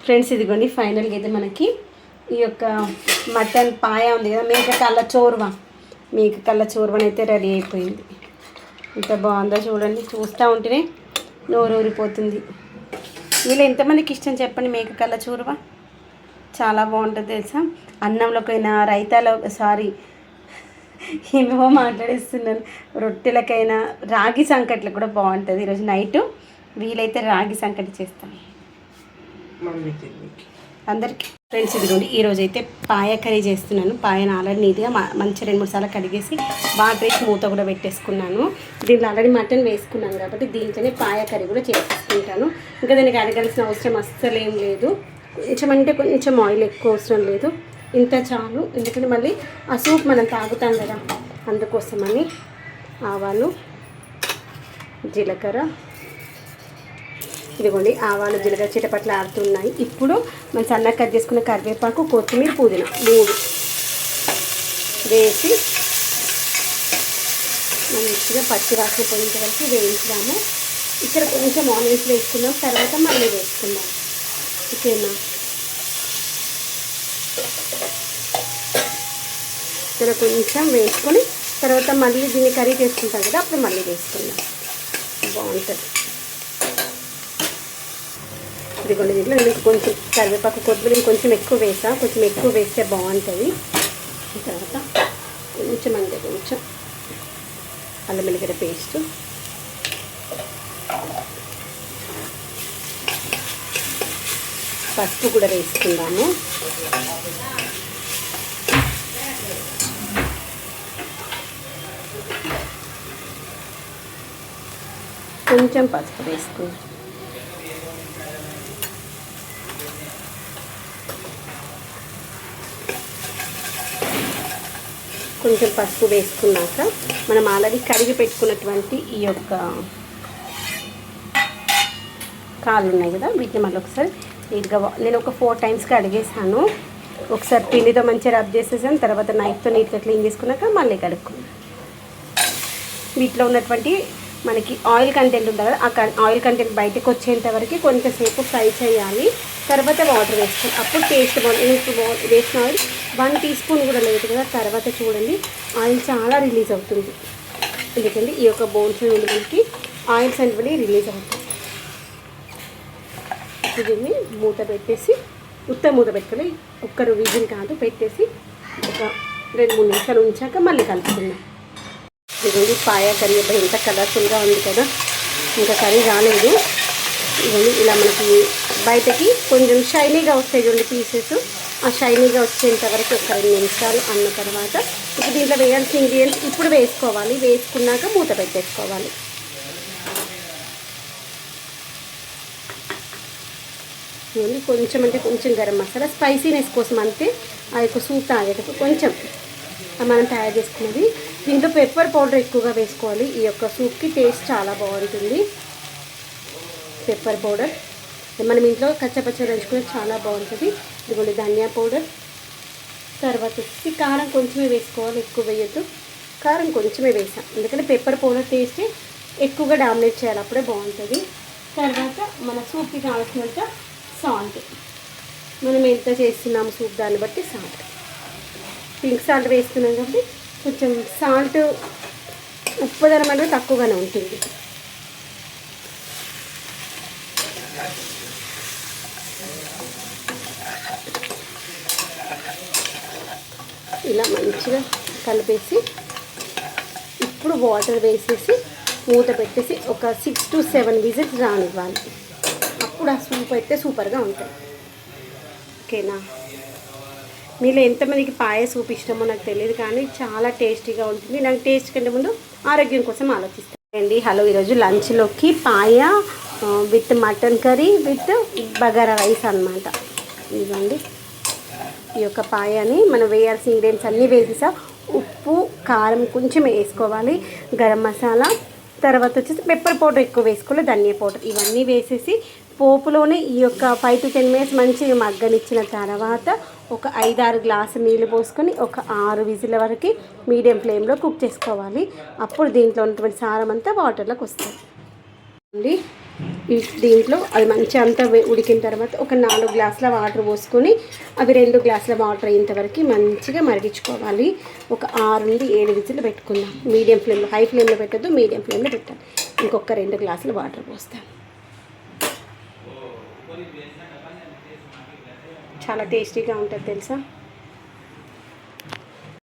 Friends ఇదిగోండి ఫైనల్గా అయితే మనకి ఈ యొక్క మటన్ పాయ ఉంది కదా, మేక కళ్ళ చోర్వని అయితే రెడీ అయిపోయింది. ఎంత బాగుందో చూడండి, చూస్తూ ఉంటేనే నోరు ఊరిపోతుంది. వీళ్ళు ఎంతమందికి ఇష్టం చెప్పండి మేక కళ్ళ చోర్వ. చాలా బాగుంటుంది తెలుసా. అన్నంలోకైనా ఏమేమో మాట్లాడేస్తున్నాను. రొట్టెలకైనా రాగి సంకట్లకు కూడా బాగుంటుంది. ఈరోజు నైట్ వీలైతే రాగి సంకటి చేస్తాను అందరికీ. ఫ్రెండ్స్ ఇదిగోండి ఈరోజు అయితే పాయ కర్రీ చేస్తున్నాను. పాయను ఆల్రెడీ నీట్గా మంచిగా 2-3 సార్లు కడిగేసి వాటర్ వేసి మూత కూడా పెట్టేసుకున్నాను. దీంట్లో ఆల్రెడీ మటన్ వేసుకున్నాను కాబట్టి దీంట్లోనే పాయ కర్రీ కూడా చేసేసుకుంటాను. ఇంకా దానికి అడగాల్సిన అవసరం అస్సలు ఏం లేదు. కొంచెం ఆయిల్ ఎక్కువ అవసరం లేదు, ఇంత చాలు. ఎందుకంటే మళ్ళీ ఆ సూప్ మనం తాగుతాం కదా, అందుకోసమని. ఆవాలు, జీలకర్ర, ఇదిగోండి ఆవాలు జీలకర్ర చిటపట్లు ఆడుతున్నాయి. ఇప్పుడు మనం సన్నగా కట్ చేసుకున్న కరివేపాకు, కొత్తిమీర, పుదీనా 3 వేసి మంచిగా పచ్చి వాసన పోయేంత వరకు వేయించుదాము. ఇక్కడ కొంచెం ఆనియన్స్ వేసుకున్నాం, తర్వాత మళ్ళీ వేసుకుందాం. ఓకేనా. ఇక్కడ కొంచెం వేసుకొని తర్వాత మళ్ళీ దీన్ని కర్రీ చేసుకుంటాం కదా, అప్పుడు మళ్ళీ వేసుకుందాం, బాగుంటుంది. ఇదిగోండి దీంట్లో నేను కొంచెం కరివేపాకు కొత్తిమీర కొంచెం ఎక్కువ వేస్తే బాగుంటుంది. తర్వాత కొంచెం అల్లం వెల్లిగడ్డ పేస్ట్, పసుపు కూడా వేసుకుందాము. కొంచెం పసుపు వేసుకుందాం. కొంచెం పసుపు వేసుకున్నాక మనం ఆల్రెడీ కడిగి పెట్టుకున్నటువంటి ఈ యొక్క కాళ్ళు ఉన్నాయి కదా, వీటిని మళ్ళీ ఒకసారి నీట్గా నేను ఒక 4 టైమ్స్ కడిగేసాను. ఒకసారి పిండితో మంచిగా రబ్ చేసేసాను, తర్వాత నైఫ్తో నీట్గా క్లీన్ చేసుకున్నాక మళ్ళీ కడుక్కున్నాను. వీటిలో ఉన్నటువంటి మనకి ఆయిల్ కంటెంట్ ఉంది కదా, ఆ ఆయిల్ కంటెంట్ బయటకు వచ్చేంత వరకు కొంచెంసేపు ఫ్రై చేయాలి. తర్వాత వాటర్ వేసుకోవాలి, అప్పుడు టేస్ట్ బాగుంటుంది. ఇప్పుడు వేసిన ఆయిల్ 1 టీ స్పూన్ కూడా లేదు కదా. తర్వాత చూడండి ఆయిల్ చాలా రిలీజ్ అవుతుంది. ఎందుకంటే ఈ యొక్క బోన్స్ నుండి మనకి ఆయిల్స్ అనేవి రిలీజ్ అవుతుంది. దీన్ని మూత పెట్టేసి, మూత పెట్టుకొని ఒక్కరు విజిల్ కాదు పెట్టేసి ఒక 2-3 నిమిషాలు ఉంచాక మళ్ళీ కలుపుకుందాం. ఇదిగోండి పాయ కర్రీ ఎంత కలర్ఫుల్గా ఉంది కదా, ఇంకా కర్రీ రాలేదు. ఇవన్నీ ఇలా మనకి బయటకి కొంచెం షైనీగా వస్తాయి చూడండి పీసెస్, ఆ షైనీగా వచ్చేంత వరకు ఒక 2 నిమిషాలు అన్న తర్వాత ఇప్పుడు దీంట్లో వేయాల్సిన ఇంగ్రీడియంట్స్ ఇప్పుడు వేసుకోవాలి. వేసుకున్నాక మూత పెట్టేసుకోవాలి. కొంచెం గరం మసాలా స్పైసీనెస్ కోసం అంతే. ఆ యొక్క సూప్ తాగేటప్పుడు కొంచెం మనం తయారు చేసుకున్నది. దీంట్లో పెప్పర్ పౌడర్ ఎక్కువగా వేసుకోవాలి. ఈ యొక్క సూప్కి టేస్ట్ చాలా బాగుంటుంది. పెప్పర్ పౌడర్ మనం ఇంట్లో కచ్చపచ్చ దంచుకుని చాలా బాగుంటుంది. ఇదిగోండి ధనియా పౌడర్, తర్వాత వచ్చి కారం కొంచెమే వేసుకోవాలి, ఎక్కువ వేయద్దు. కారం కొంచెమే వేసాం ఎందుకంటే పెప్పర్ పౌడర్ టేస్ట్ ఎక్కువగా డామినేట్ చేయాలి, అప్పుడే బాగుంటుంది. తర్వాత మన సూప్కి కావాల్సినంత సాల్ట్, మనం ఎంత చేస్తున్నాము సూప్ దాన్ని బట్టి సాల్ట్, పింక్ సాల్ట్ వేస్తున్నాం కాబట్టి కొంచెం సాల్ట్ ఉప్పుదనం అనేది తక్కువగానే ఉంటుంది. ఇలా మంచిగా కలిపేసి ఇప్పుడు వాటర్ వేసేసి మూత పెట్టేసి ఒక 6 to 7 విజిల్స్ రానివ్వాలి. అప్పుడు ఆ సూప్ అయితే సూపర్గా ఉంటుంది. ఓకేనా. మీలో ఎంతమందికి పాయ సూప్ ఇష్టమో నాకు తెలియదు, కానీ చాలా టేస్టీగా ఉంటుంది. నాకు టేస్ట్ కంటే ముందు ఆరోగ్యం కోసం ఆలోచిస్తాను. హలో, ఈరోజు లంచ్లోకి paya with mutton curry with bagara rice అన్నమాట. ఇదిగోండి ఈ యొక్క పాయని మనం వేయాల్సిన ఇంగ్రీడియంట్స్ అన్నీ వేసేసా. ఉప్పు, కారం కొంచెం వేసుకోవాలి, గరం మసాలా, తర్వాత వచ్చేసి పెప్పర్ పౌడర్ ఎక్కువ వేసుకోవాలి, ధనియా పౌడర్, ఇవన్నీ వేసేసి పోపులోనే ఈ యొక్క 5 to 10 మినిట్స్ మంచిగా మగ్గనిచ్చిన తర్వాత ఒక 5-6 గ్లాసు నీళ్ళు పోసుకొని ఒక 6 విజిల్ వరకు మీడియం ఫ్లేమ్లో కుక్ చేసుకోవాలి. అప్పుడు దీంట్లో ఉన్నటువంటి సారం అంతా వాటర్లోకి వస్తుంది. దీంట్లో అది మంచిగా అంతా ఉడికిన తర్వాత ఒక 4 గ్లాసుల వాటర్ పోసుకొని అవి 2 గ్లాసుల వాటర్ అయ్యేంతవరకు మంచిగా మరిగించుకోవాలి. ఒక 6 నుండి 7 విజిల్లు పెట్టుకుందాం. మీడియం ఫ్లేమ్లో, హై ఫ్లేమ్లో పెట్టద్దు, మీడియం ఫ్లేమ్లో పెట్టాలి. ఇంకొక 2 గ్లాసుల వాటర్ పోస్తాను. చాలా టేస్టీగా ఉంటుంది తెలుసా.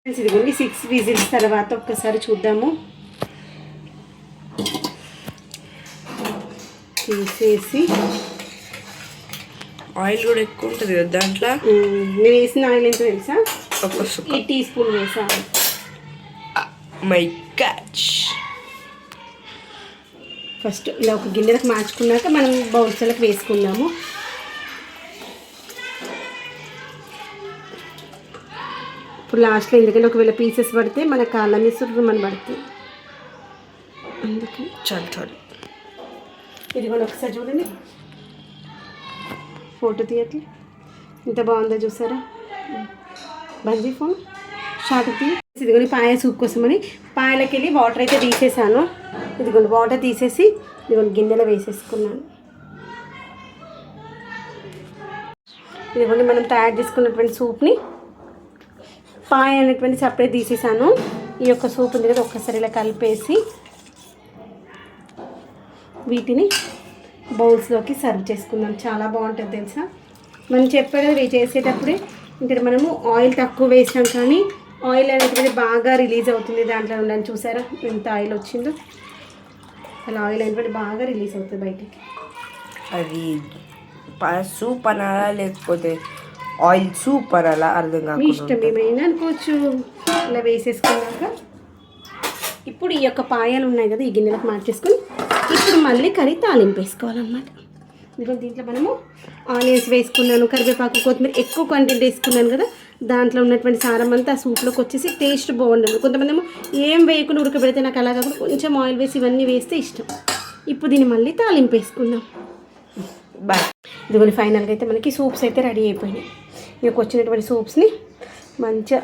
ఇదిగోండి 6 విజిల్స్ తర్వాత ఒక్కసారి చూద్దాము. తీసేసి ఆయిల్ కూడా ఎక్కువ ఉంటుంది కదా దాంట్లో. నేను వేసిన ఆయిల్ ఎంత తెలుసా? ఒక టీ స్పూన్ వేసాను. My catch. ఫస్ట్ ఇలా ఒక గిన్నెలకు మార్చుకున్నాక మనం బౌల్స్లకు వేసుకుందాము. ఇప్పుడు లాస్ట్లో ఎందుకంటే ఒకవేళ పీసెస్ పడితే మన కాళ్ళ మీద మన పడుతుంది, అందుకే చాలు. ఇది కూడా ఒకసారి చూడండి, ఫోటో తీయట్లే ఎంత బాగుందో చూసారా. బందీ ఫోన్ షార్ట్ తీ. ఇదిగోని పాయ సూప్ కోసమని పాయలకి వెళ్ళి వాటర్ అయితే తీసేసాను. ఇదిగోండి వాటర్ తీసేసి ఇదిగోండి గిన్నెలో వేసేసుకున్నాను. ఇదిగోండి మనం తయారు చేసుకున్నటువంటి సూప్ని పాయ అనేటువంటి సపరేట్ తీసేసాను. ఈ యొక్క సూప్ ఉంది కదా, ఒక్కసారి ఇలా కలిపేసి వీటిని బౌల్స్లోకి సర్వ్ చేసుకుందాం. చాలా బాగుంటుంది తెలుసా. మనం చెప్పేది ఇవి చేసేటప్పుడే ఇక్కడ మనము ఆయిల్ తక్కువ వేసాం, కానీ ఆయిల్ అనేటువంటి బాగా రిలీజ్ అవుతుంది దాంట్లో ఉండని. చూసారా ఎంత ఆయిల్ వచ్చిందో, అలా ఆయిల్ అనేటువంటి బాగా రిలీజ్ అవుతుంది బయటికి. అది సూప్ అనాలా లేకపోతే ఆయిల్ సూప్ అనాలా అర్థం కాదు, మీ ఇష్టం, ఏమైనా అనుకోవచ్చు. ఇలా వేసేసుకున్నాక ఇప్పుడు ఈ యొక్క పాయాలు ఉన్నాయి కదా, ఈ గిన్నెలకు మార్చేసుకొని ఇప్పుడు మళ్ళీ కర్రీ తాలింపు వేసుకోవాలన్నమాట. ఇదిగో దీంట్లో మనము ఆనియన్స్ వేసుకున్నాను, కరివేపాకు, కొత్తిమీర ఎక్కువ క్వాంటిటీ వేసుకున్నాను కదా, దాంట్లో ఉన్నటువంటి సారం అంతా ఆ సూప్లోకి వచ్చేసి టేస్ట్ బాగుండదు. కొంతమంది ఏమో ఏం వేయకుండా ఉడకబెడితే, నాకు అలా కాకుండా కొంచెం ఆయిల్ వేసి ఇవన్నీ వేస్తే ఇష్టం. ఇప్పుడు దీన్ని మళ్ళీ తాలింపు వేసుకుందాం. బాయ్. ఇదిగోని ఫైనల్గా అయితే మనకి సూప్స్ అయితే రెడీ అయిపోయినాయి. ఇక వచ్చినటువంటి సూప్స్ని మంచిగా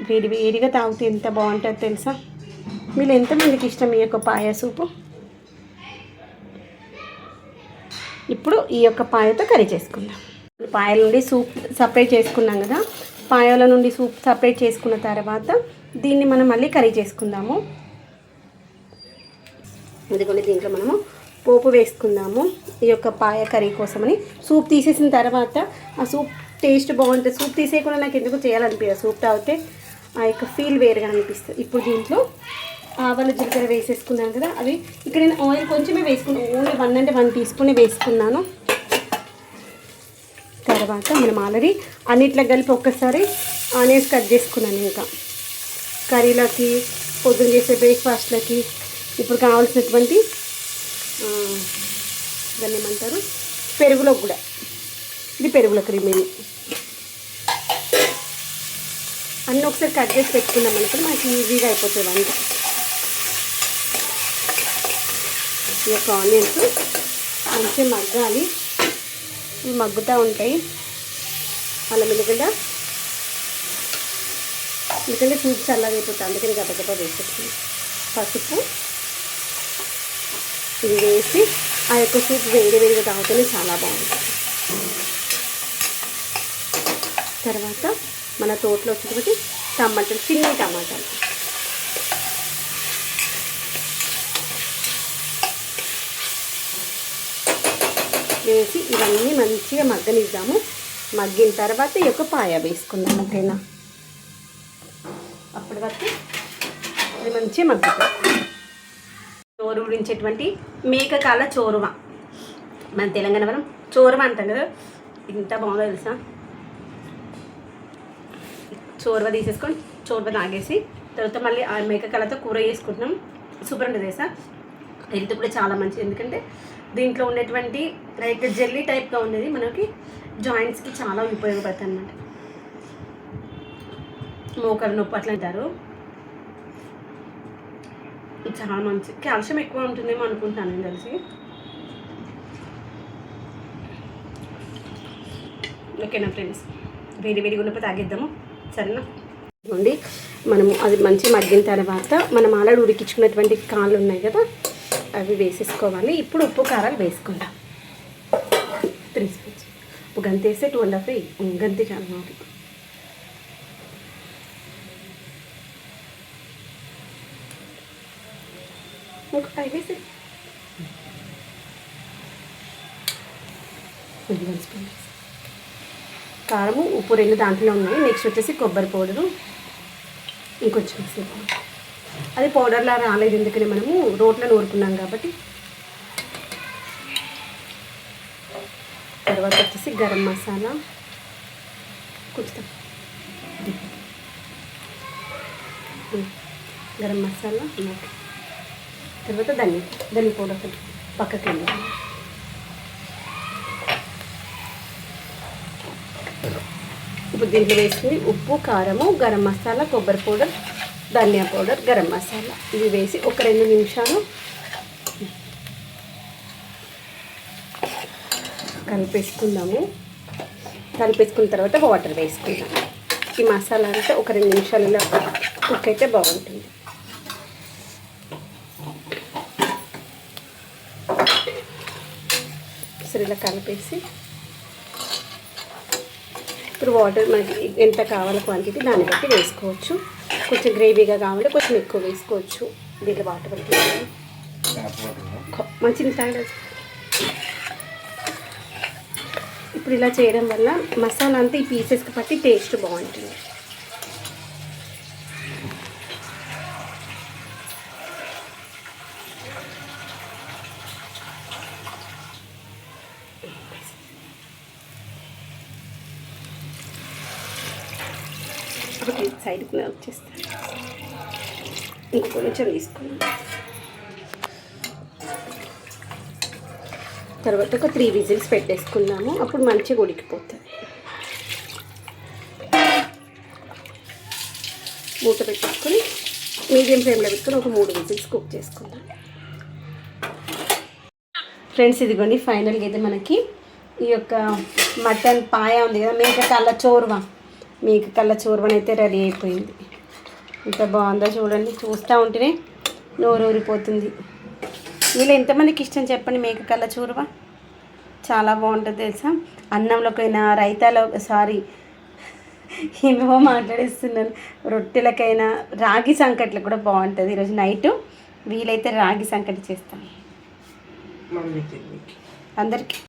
వేడిగా తాగితే ఎంత బాగుంటుంది తెలుసా. మీరు ఎంతమందికి ఇష్టం ఈ యొక్క పాయ సూపు? ఇప్పుడు ఈ యొక్క పాయతో కర్రీ చేసుకుందాం. పాయల నుండి సూప్ సపరేట్ చేసుకున్నాం కదా, పాయల నుండి సూప్ సపరేట్ చేసుకున్న తర్వాత దీన్ని మనం మళ్ళీ కర్రీ చేసుకుందాము. ఇదిగోండి దీంట్లో మనము పోపు వేసుకుందాము. ఈ యొక్క పాయ కర్రీ కోసమని సూప్ తీసేసిన తర్వాత ఆ సూప్ టేస్ట్ బాగుంటుంది. సూప్ తీసేయకుండా నాకు ఎందుకు చేయాలనిపించదు, సూప్ తాగితే ఆ యొక్క ఫీల్ వేరుగా అనిపిస్తుంది. ఇప్పుడు దీంట్లో ఆవాలు జీలకర్ర వేసేసుకున్నాను కదా, అవి ఇక్కడ నేను ఆయిల్ కొంచెమే వేసుకున్నాను, ఓన్లీ 1 టీ స్పూన్ వేసుకున్నాను. తర్వాత మనం ఆల్రెడీ అన్నిట్లో కలిపి ఒక్కసారి ఆనియన్స్ కట్ చేసుకున్నాను. ఇంకా కర్రీలకి, పొద్దున్న చేసే బ్రేక్ఫాస్ట్లకి, ఇప్పుడు కావాల్సినటువంటి దాన్ని ఏమంటారు, పెరుగులో కూడా, ఇది పెరుగుల క్రీమ్, ఇది అన్నీ ఒకసారి కట్ చేసి పెట్టుకున్నాం అనుకోండి, మనకి ఈజీగా అయిపోతుంది వంట. ఈ యొక్క ఆనియన్స్ మంచిగా మగ్గాలి, ఇవి మగ్గుతూ ఉంటాయి. అల్లం ఎల్లిగడ్డ, ఎందుకంటే సూప్ చల్లగా అయిపోతుంది, అందుకని గబగబా వేసేస్తుంది. పసుపు ఇది వేసి ఆ యొక్క సూప్ వేడిగా తాగుతూనే చాలా బాగుంటుంది. తర్వాత మన తోటలో వచ్చేటప్పటి టమాటాలు, చిన్న టమాటాలు వేసి ఇవన్నీ మంచిగా మగ్గనిద్దాము. మగ్గిన తర్వాత ఈ యొక్క పాయ వేసుకుందాం. ఓకేనా, అప్పటి వరకు అది మంచిగా మగ్గుతుంది. చోరు గురించేటువంటి మేకకాల చోరువ, మన తెలంగాణ మనం చోరువ అంటాం కదా, ఇంత బాగుందో తెలుసా. చోరువ తీసేసుకొని చోరువ తాగేసి తర్వాత మళ్ళీ ఆ మేకకాలతో కూర చేసుకుంటున్నాం. సూపర్ ఉంటుంది తెలుసా. హెల్త్ కూడా చాలా మంచిది, ఎందుకంటే దీంట్లో ఉండేటువంటి లైక్ జెల్లీ టైప్గా ఉండేది మనకి జాయింట్స్కి చాలా ఉపయోగపడుతుంది అన్నమాట. మోకాలు నొప్పి అట్లా అంటారు, చాలా మంచి, కాల్షియం ఎక్కువ ఉంటుందేమో అనుకుంటాను నేను తెలిసి. ఓకేనా ఫ్రెండ్స్, వేడిగా ఉన్నప్పుడు తాగిద్దాము, సరేనా. మనము అది మంచిగా మగ్గిన తర్వాత మనం ఆల్రెడీ ఉడికించుకున్నటువంటి కాళ్ళు ఉన్నాయి కదా, అవి వేసేసుకోవాలి. ఇప్పుడు ఉప్పు కారాలు వేసుకుందాం. 3 స్పూన్స్ ఉప్పు, గంత వేస్తే 2.5 గంతి చాలు. ఒక 5 వేసి 1 స్పూన్ కారము, ఉప్పు 2 దాంట్లో ఉన్నాయి. నెక్స్ట్ వచ్చేసి కొబ్బరి పౌడరు ఇంకొంచెం సేపు. అది పౌడర్లా రాలేదు, ఎందుకని మనము రోట్లో నూరుకున్నాం కాబట్టి. తర్వాత వచ్చేసి గరం మసాలా కొంచెం, గరం మసాలా. తర్వాత ధనియా పౌడర్ పక్కకి వెళ్ళాలి. ఇప్పుడు దీంట్లో వేసుకుని ఉప్పు, కారము, గరం మసాలా, కొబ్బరి పౌడర్, ధనియా పౌడర్, గరం మసాలా ఇవి వేసి ఒక 2 నిమిషాలు కలిపేసుకుందాము. కలిపేసుకున్న తర్వాత వాటర్ వేసుకుందాము. ఈ మసాలా అంతా ఒక 2 నిమిషాలు ఇలా కుక్ అయితే బాగుంటుంది. సరే ఇలా కలిపేసి ఇప్పుడు వాటర్ మనకి ఎంత కావాలో క్వాంటిటీ దాన్ని బట్టి వేసుకోవచ్చు. కొంచెం గ్రేవీగా కావాలంటే కొంచెం ఎక్కువ వేసుకోవచ్చు. దీంట్లో వాటర్ బట్టి మంచిగా తాగడం. ఇప్పుడు ఇలా చేయడం వల్ల మసాలా అంతా ఈ పీసెస్కి పట్టి టేస్ట్ బాగుంటుంది. సైడ్కి వచ్చేస్తాను. ఇంకొక కొంచెం తీసుకున్నాను. తర్వాత ఒక 3 విజిల్స్ పెట్టేసుకున్నాము. అప్పుడు మంచిగా ఉడికిపోతుంది. మూత పెట్టేసుకొని మీడియం ఫ్లేమ్లో పెట్టుకొని ఒక 3 విజిల్స్ కుక్ చేసుకుందాం. ఫ్రెండ్స్ ఇదిగోండి, ఫైనల్గా అయితే మనకి ఈ యొక్క మటన్ పాయ ఉంది కదా, మేక కళ్ళ చోరువని అయితే రెడీ అయిపోయింది. ఎంత బాగుందో చూడండి, చూస్తూ ఉంటేనే నోరు ఊరిపోతుంది. వీళ్ళు ఎంతమందికి ఇష్టం చెప్పండి మేక కళ్ళ చోరువ? చాలా బాగుంటుంది తెలుసా. అన్నంలోకైనా, రైతాలో ఏమేమో మాట్లాడేస్తున్నాను, రొట్టెలకైనా, రాగి సంకట్లు కూడా బాగుంటుంది. ఈరోజు నైట్ వీలైతే రాగి సంకటి చేస్తాను అందరికీ.